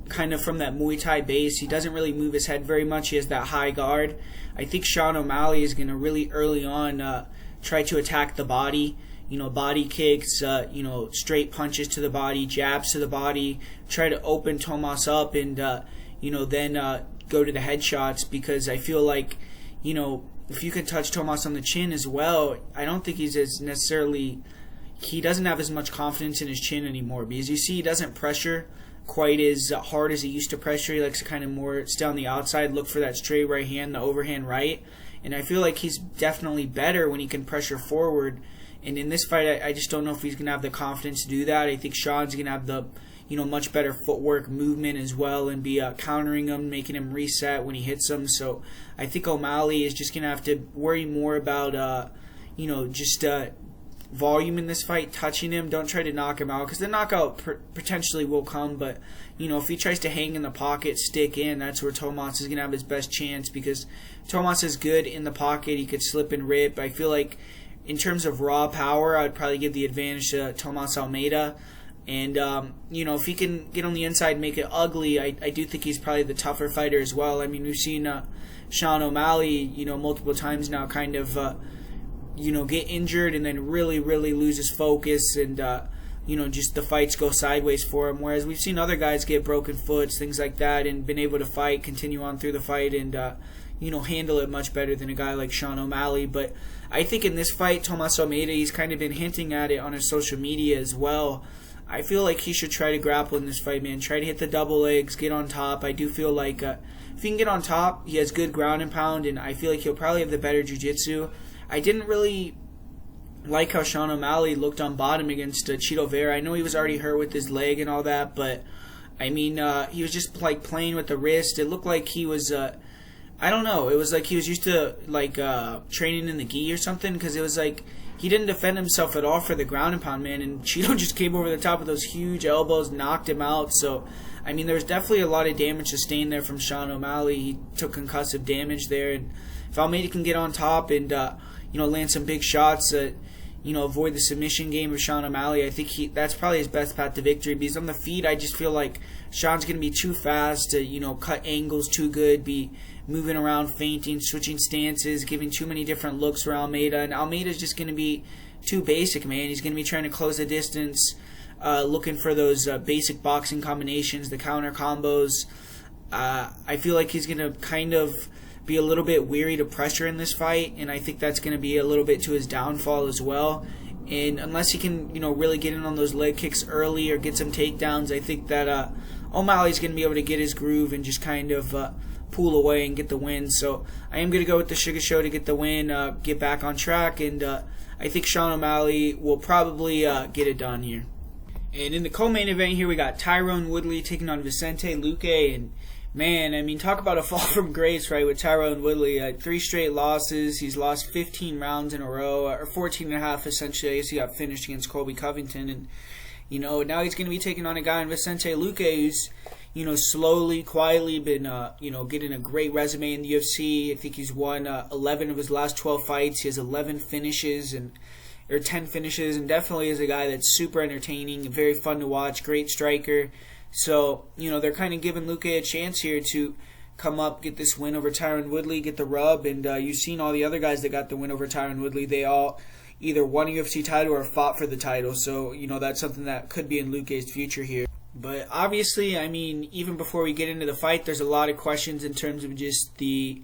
Speaker 1: kind of from that Muay Thai base, he doesn't really move his head very much. He has that high guard. I think Sean O'Malley is going to really early on try to attack the body. Body kicks, straight punches to the body, jabs to the body, try to open Tomas up and, then go to the headshots, because I feel like, if you can touch Tomas on the chin as well, I don't think he doesn't have as much confidence in his chin anymore, because you see he doesn't pressure quite as hard as he used to pressure. He likes to kind of more stay on the outside, look for that straight right hand, the overhand right, and I feel like he's definitely better when he can pressure forward. And in this fight, I just don't know if he's going to have the confidence to do that. I think Sean's going to have the, much better footwork, movement as well, and be countering him, making him reset when he hits him. So I think O'Malley is just going to have to worry more about, volume in this fight, touching him. Don't try to knock him out, because the knockout potentially will come. But, if he tries to hang in the pocket, stick in, that's where Tomas is going to have his best chance, because Tomas is good in the pocket. He could slip and rip. I feel like in terms of raw power, I'd probably give the advantage to Thomas Almeida. And, if he can get on the inside and make it ugly, I do think he's probably the tougher fighter as well. I mean, we've seen Sean O'Malley, multiple times now kind of, get injured and then really, really lose his focus and, just the fights go sideways for him. Whereas we've seen other guys get broken foots, things like that, and been able to fight, continue on through the fight, and, handle it much better than a guy like Sean O'Malley. But I think in this fight, Thomas Almeida, he's kind of been hinting at it on his social media as well. I feel like he should try to grapple in this fight, man. Try to hit the double legs, get on top. I do feel like if he can get on top, he has good ground and pound, and I feel like he'll probably have the better jiu-jitsu. I didn't really like how Sean O'Malley looked on bottom against Chito Vera. I know he was already hurt with his leg and all that, but, I mean, he was just, like, playing with the wrist. It looked like he was, I don't know. It was like he was used to, like, training in the gi or something, because it was like he didn't defend himself at all for the ground and pound, man, and Chito just came over the top of those huge elbows, knocked him out. So, I mean, there was definitely a lot of damage sustained there from Sean O'Malley. He took concussive damage there, and if Almeida can get on top and, land some big shots, avoid the submission game of Sean O'Malley, I think that's probably his best path to victory. Because on the feet, I just feel like Sean's going to be too fast to, cut angles too good, be moving around, feinting, switching stances, giving too many different looks for Almeida. And Almeida's just going to be too basic, man. He's going to be trying to close the distance, looking for those basic boxing combinations, the counter combos. I feel like he's going to kind of be a little bit weary to pressure in this fight, and I think that's going to be a little bit to his downfall as well. And unless he can, really get in on those leg kicks early or get some takedowns, I think that O'Malley's going to be able to get his groove and just kind of pull away and get the win. So I am going to go with the Sugar Show to get the win, get back on track, and I think Sean O'Malley will probably get it done here. And in the co-main event here, we got Tyron Woodley taking on Vincente Luque, and man, I mean, talk about a fall from grace, right, with Tyron Woodley. 3 straight losses. He's lost 15 rounds in a row, or 14 and a half, essentially. I guess he got finished against Colby Covington. And, now he's going to be taking on a guy in Vincente Luque who's, slowly, quietly been, getting a great resume in the UFC. I think he's won 11 of his last 12 fights. He has 11 finishes, or 10 finishes, and definitely is a guy that's super entertaining, very fun to watch, great striker. So, they're kind of giving Luque a chance here to come up, get this win over Tyron Woodley, get the rub. And you've seen all the other guys that got the win over Tyron Woodley. They all either won a UFC title or fought for the title. So, that's something that could be in Luque's future here. But obviously, I mean, even before we get into the fight, there's a lot of questions in terms of just the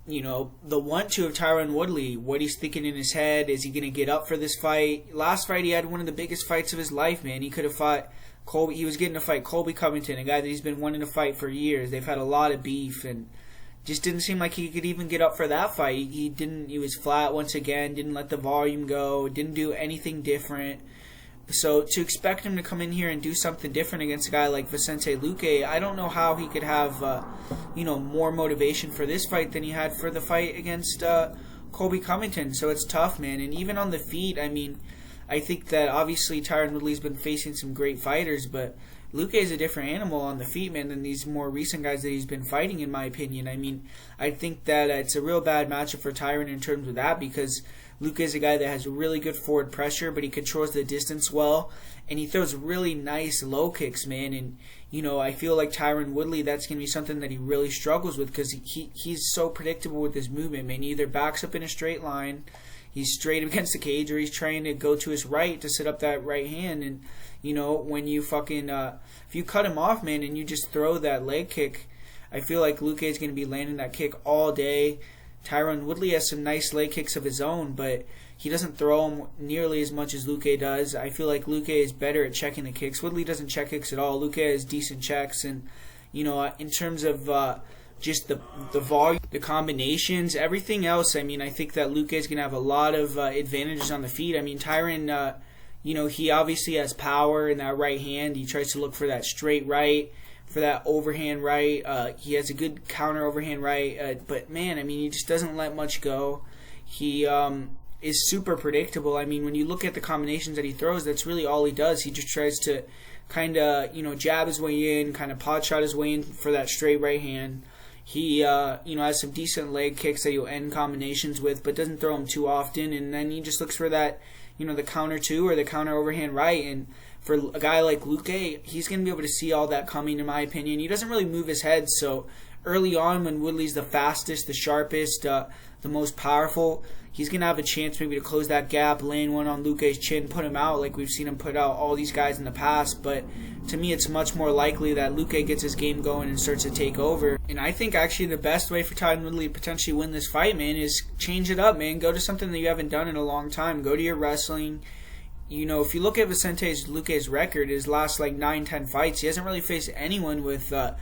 Speaker 1: want-to of Tyron Woodley, what he's thinking in his head. Is he going to get up for this fight? Last fight, he had one of the biggest fights of his life, man. He could have fought Colby. He was getting to fight Colby Covington, a guy that he's been wanting to fight for years. They've had a lot of beef, and just didn't seem like he could even get up for that fight. He didn't. He was flat once again. Didn't let the volume go. Didn't do anything different. So to expect him to come in here and do something different against a guy like Vincente Luque, I don't know how he could have, more motivation for this fight than he had for the fight against Colby Covington. So it's tough, man. And even on the feet, I mean, I think that obviously Tyron Woodley's been facing some great fighters, but Luque is a different animal on the feet, man, than these more recent guys that he's been fighting, in my opinion. I mean, I think that it's a real bad matchup for Tyron in terms of that, because Luque is a guy that has really good forward pressure, but he controls the distance well, and he throws really nice low kicks, man. And, I feel like Tyron Woodley, that's going to be something that he really struggles with, because he's so predictable with his movement, man. He either backs up in a straight line, he's straight against the cage, or he's trying to go to his right to set up that right hand. And, when you fucking, if you cut him off, man, and you just throw that leg kick, I feel like Luque is going to be landing that kick all day. Tyron Woodley has some nice leg kicks of his own, but he doesn't throw them nearly as much as Luque does. I feel like Luque is better at checking the kicks. Woodley doesn't check kicks at all. Luque has decent checks, and, in terms of just the volume, the combinations, everything else, I mean, I think that Luque is going to have a lot of advantages on the feet. I mean, Tyron, he obviously has power in that right hand. He tries to look for that straight right, for that overhand right. He has a good counter overhand right, but man, I mean, he just doesn't let much go. He is super predictable. I mean, when you look at the combinations that he throws, that's really all he does. He just tries to kind of, jab his way in, kind of pot shot his way in for that straight right hand. He, has some decent leg kicks that he'll end combinations with, but doesn't throw them too often. And then he just looks for that, the counter 2 or the counter overhand right. And for a guy like Luque, he's going to be able to see all that coming, in my opinion. He doesn't really move his head, so early on when Woodley's the fastest, the sharpest, the most powerful, he's going to have a chance maybe to close that gap, land one on Luque's chin, put him out like we've seen him put out all these guys in the past. But to me, it's much more likely that Luque gets his game going and starts to take over. And I think actually the best way for Tyron Woodley to potentially win this fight, man, is change it up, man. Go to something that you haven't done in a long time. Go to your wrestling. If you look at Vincente Luque's record, his last 9-10 fights, he hasn't really faced anyone with a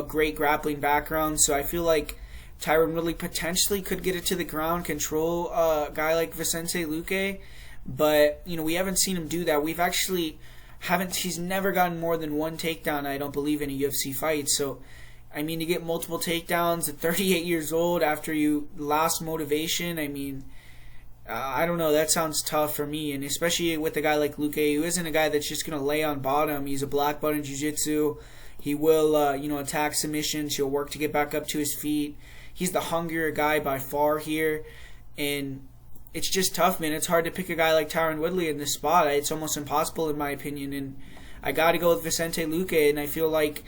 Speaker 1: great grappling background. So I feel like Tyron Woodley potentially could get it to the ground, control a guy like Vincente Luque, but we haven't seen him do that. He's never gotten more than one takedown, I don't believe, in a UFC fight. So to get multiple takedowns at 38 years old after you lost motivation, I don't know, that sounds tough for me. And especially with a guy like Luque, who isn't a guy that's just going to lay on bottom. He's a black belt in jiu-jitsu. He will attack submissions. He'll work to get back up to his feet. He's the hungrier guy by far here, and it's just tough, man. It's hard to pick a guy like Tyron Woodley in this spot. It's almost impossible in my opinion, and I got to go with Vincente Luque. And I feel like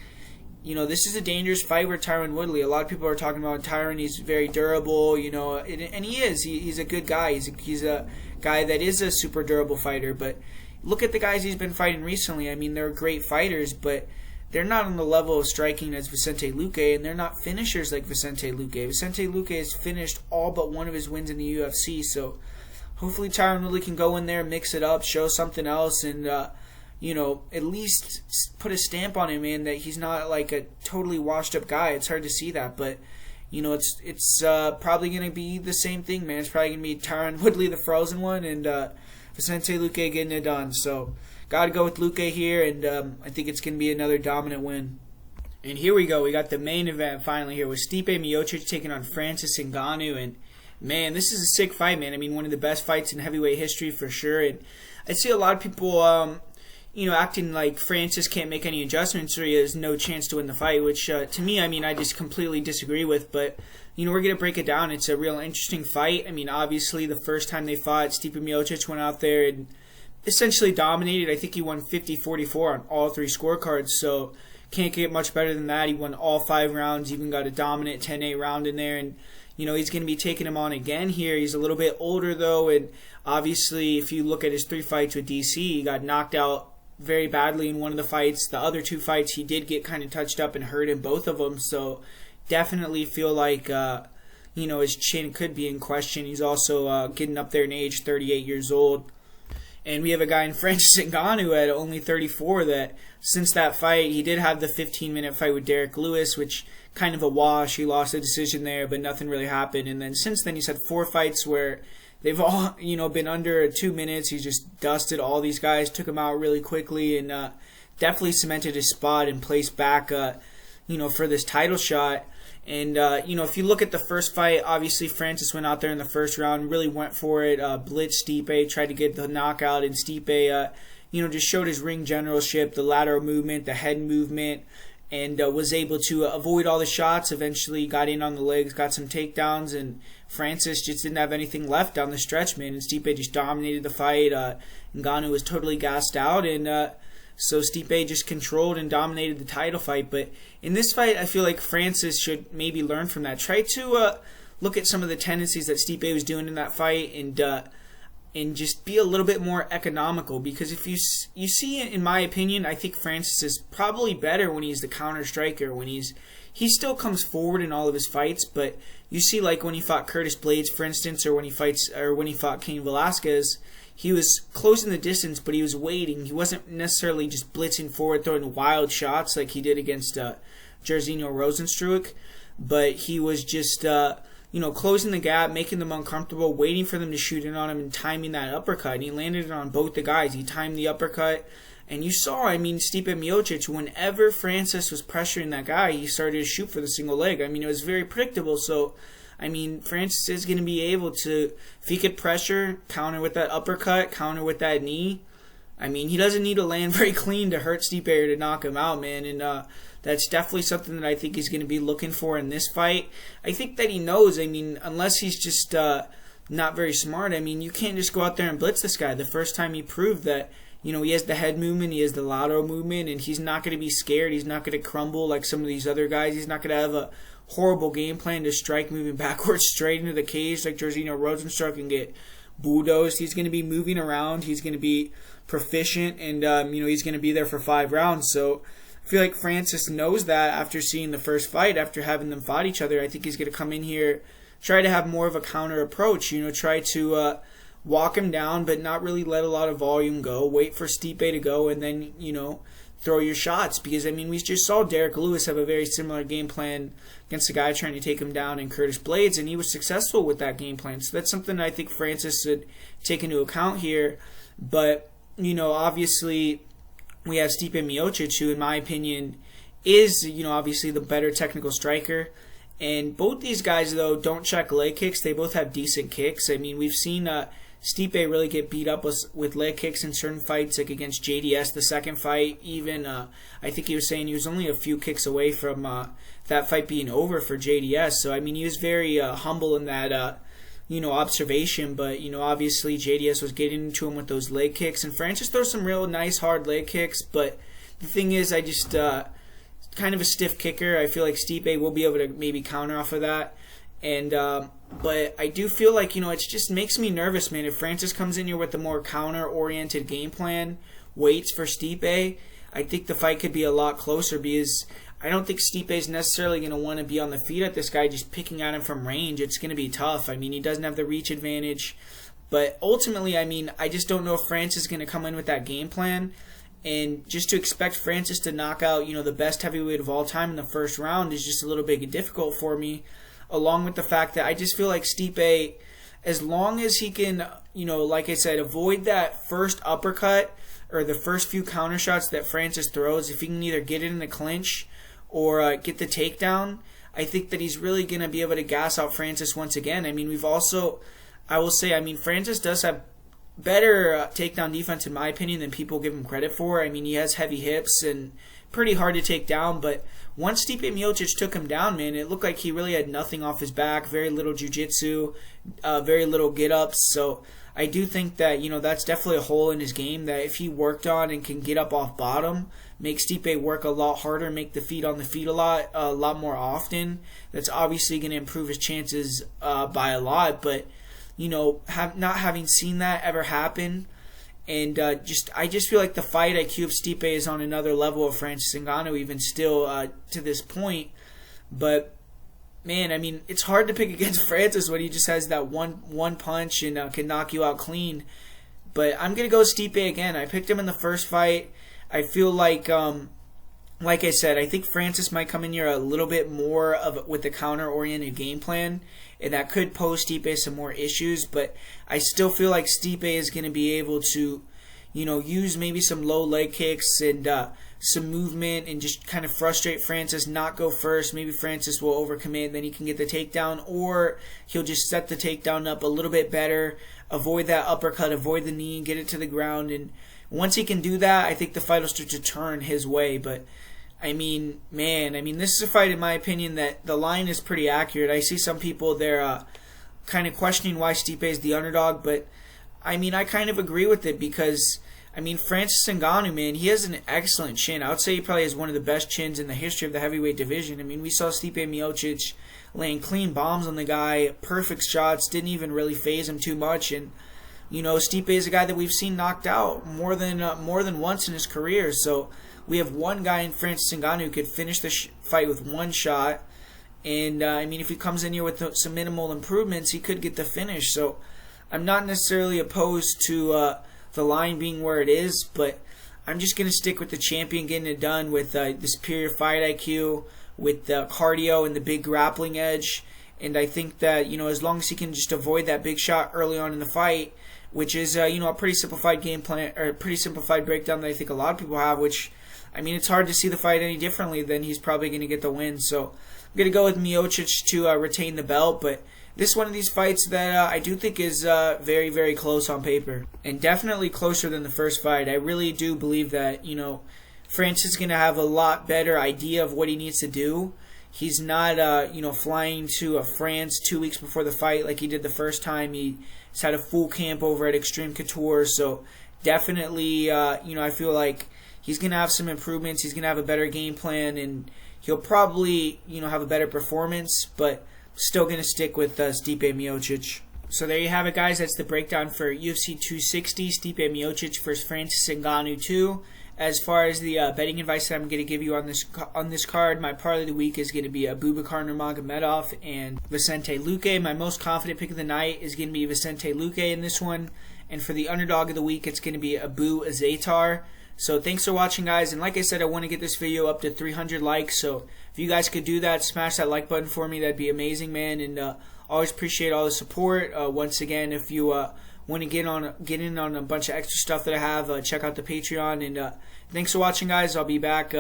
Speaker 1: this is a dangerous fight with Tyron Woodley. A lot of people are talking about Tyron. He's very durable, and he is. He's a good guy. He's a guy that is a super durable fighter. But look at the guys he's been fighting recently. They're great fighters, but they're not on the level of striking as Vincente Luque, and they're not finishers like Vincente Luque. Vincente Luque has finished all but one of his wins in the UFC, so hopefully Tyron Woodley can go in there, mix it up, show something else, and at least put a stamp on him, man, that he's not like a totally washed up guy. It's hard to see that, but it's probably going to be the same thing, man. It's probably going to be Tyron Woodley, the frozen one, and Vincente Luque getting it done. So got to go with Luque here, and I think it's going to be another dominant win. And here we go. We got the main event finally here with Stipe Miocic taking on Francis Ngannou. And, man, this is a sick fight, man. one of the best fights in heavyweight history for sure. And I see a lot of people, acting like Francis can't make any adjustments or he has no chance to win the fight, which to me, I just completely disagree with. But, we're going to break it down. It's a real interesting fight. Obviously, the first time they fought, Stipe Miocic went out there and essentially dominated. I think he won 50-44 on all 3 scorecards, so can't get much better than that. He won all 5 rounds, even got a dominant 10-8 round in there, and he's going to be taking him on again here. He's a little bit older though, and obviously if you look at his 3 fights with DC, he got knocked out very badly in one of the fights. The other 2 fights he did get kind of touched up and hurt in both of them, so definitely feel like his chin could be in question. He's also getting up there in age, 38 years old. And we have a guy in Francis Ngannou at only 34 that since that fight, he did have the 15-minute fight with Derek Lewis, which kind of a wash. He lost a decision there, but nothing really happened. And then since then, he's had 4 fights where they've all, been under 2 minutes. He just dusted all these guys, took them out really quickly, and definitely cemented his spot and placed back, for this title shot. And, if you look at the first fight, obviously Francis went out there in the first round, really went for it, blitzed Stipe, tried to get the knockout, and Stipe, just showed his ring generalship, the lateral movement, the head movement, and was able to avoid all the shots, eventually got in on the legs, got some takedowns, and Francis just didn't have anything left down the stretch, man, and Stipe just dominated the fight. Ngannou was totally gassed out, and so Stipe just controlled and dominated the title fight. But in this fight, I feel like Francis should maybe learn from that. Try to look at some of the tendencies that Stipe was doing in that fight and just be a little bit more economical. Because if you see, in my opinion, I think Francis is probably better when he's the counter striker. When he still comes forward in all of his fights, but you see, like when he fought Curtis Blades, for instance, or when he fought Cain Velasquez, he was closing the distance, but he was waiting. He wasn't necessarily just blitzing forward, throwing wild shots like he did against Jairzinho Rozenstruik, but he was just closing the gap, making them uncomfortable, waiting for them to shoot in on him, and timing that uppercut. And he landed it on both the guys. He timed the uppercut, and you saw, Stipe Miocic, whenever Francis was pressuring that guy, he started to shoot for the single leg. It was very predictable, so Francis is going to be able to, if he could pressure, counter with that uppercut, counter with that knee. He doesn't need to land very clean to hurt Stipe or to knock him out, man. And that's definitely something that I think he's going to be looking for in this fight. I think that he knows, unless he's just, not very smart. I mean, you can't just go out there and blitz this guy. The first time he proved that, he has the head movement, he has the lateral movement, and he's not going to be scared. He's not going to crumble like some of these other guys. He's not going to have a horrible game plan to strike moving backwards straight into the cage like Jairzinho Rosenstruck and get bulldozed. He's going to be moving around. He's going to be proficient, and he's going to be there for 5 rounds. So I feel like Francis knows that after seeing the first fight, after having them fight each other. I think he's going to come in here, try to have more of a counter approach, try to walk him down, but not really let a lot of volume go. Wait for Stipe to go, and then, throw your shots. Because, we just saw Derek Lewis have a very similar game plan against a guy trying to take him down in Curtis Blades, and he was successful with that game plan. So that's something I think Francis should take into account here. But, obviously we have Stipe Miocic, who in my opinion is, obviously the better technical striker. And both these guys, though, don't check leg kicks. They both have decent kicks. We've seen Stipe really get beat up with leg kicks in certain fights, like against JDS, the second fight. Even, I think he was saying he was only a few kicks away from that fight being over for JDS. So, he was very humble in that, observation. But, obviously JDS was getting into him with those leg kicks. And Francis throws some real nice, hard leg kicks. But the thing is, I just, kind of a stiff kicker. I feel like Stipe will be able to maybe counter off of that. And but I do feel like, it just makes me nervous, man. If Francis comes in here with a more counter-oriented game plan, waits for Stipe, I think the fight could be a lot closer, because I don't think Stipe is necessarily going to want to be on the feet at this guy just picking at him from range. It's going to be tough. He doesn't have the reach advantage. But ultimately, I just don't know if Francis is going to come in with that game plan. And just to expect Francis to knock out, the best heavyweight of all time in the first round is just a little bit difficult for me. Along with the fact that I just feel like Stipe, as long as he can, like I said, avoid that first uppercut or the first few counter shots that Francis throws, if he can either get it in the clinch or get the takedown, I think that he's really going to be able to gas out Francis once again. We've also, I will say, Francis does have better takedown defense in my opinion than people give him credit for. He has heavy hips and pretty hard to take down, but once Stipe Miocic took him down, man, it looked like he really had nothing off his back, very little jiu-jitsu, very little get-ups. So I do think that, that's definitely a hole in his game that if he worked on and can get up off bottom, make Stipe work a lot harder, make the feet on the feet a lot more often, that's obviously going to improve his chances by a lot. But, not having seen that ever happen, and I just feel like the fight IQ of Stipe is on another level of Francis Ngannou, even still to this point. But man, it's hard to pick against Francis when he just has that one punch and can knock you out clean. But I'm gonna go Stipe again. I picked him in the first fight. I feel like I said, I think Francis might come in here a little bit more with a counter-oriented game plan, and that could pose Stipe some more issues. But I still feel like Stipe is going to be able to, use maybe some low leg kicks and some movement and just kind of frustrate Francis, not go first. Maybe Francis will overcommit, and then he can get the takedown, or he'll just set the takedown up a little bit better, avoid that uppercut, avoid the knee, and get it to the ground. And once he can do that, I think the fight will start to turn his way. But this is a fight, in my opinion, that the line is pretty accurate. I see some people there kind of questioning why Stipe is the underdog, but I kind of agree with it because, Francis Ngannou, man, he has an excellent chin. I would say he probably has one of the best chins in the history of the heavyweight division. We saw Stipe Miocic laying clean bombs on the guy, perfect shots, didn't even really faze him too much, and Stipe is a guy that we've seen knocked out more than once in his career. So we have one guy in Francis Ngannou who could finish the fight with one shot. And, if he comes in here with some minimal improvements, he could get the finish. So I'm not necessarily opposed to the line being where it is, but I'm just going to stick with the champion getting it done with the superior fight IQ, with the cardio and the big grappling edge. And I think that, as long as he can just avoid that big shot early on in the fight, which is, a pretty simplified game plan, or a pretty simplified breakdown that I think a lot of people have, which, it's hard to see the fight any differently than he's probably going to get the win. So I'm going to go with Miocic to retain the belt, but this is one of these fights that I do think is very, very close on paper, and definitely closer than the first fight. I really do believe that, Francis is going to have a lot better idea of what he needs to do. He's not, flying to France 2 weeks before the fight like he did the first time. He's had a full camp over at Extreme Couture, so definitely, I feel like he's going to have some improvements. He's going to have a better game plan, and he'll probably, have a better performance, but still going to stick with Stipe Miocic. So there you have it, guys. That's the breakdown for UFC 260, Stipe Miocic versus Francis Ngannou 2. As far as the betting advice that I'm going to give you on this card, my parlay of the week is going to be Abubakar Nurmagomedov and Vincente Luque. My most confident pick of the night is going to be Vincente Luque in this one. And for the underdog of the week, it's going to be Azaitar. So thanks for watching, guys. And like I said, I want to get this video up to 300 likes. So if you guys could do that, smash that like button for me. That'd be amazing, man. And always appreciate all the support. Once again, if you want to get in on a bunch of extra stuff that I have, check out the Patreon. And thanks for watching, guys. I'll be back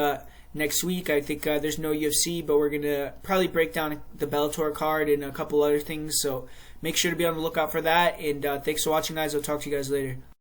Speaker 1: next week. I think there's no UFC, but we're going to probably break down the Bellator card and a couple other things. So make sure to be on the lookout for that. And thanks for watching, guys. I'll talk to you guys later.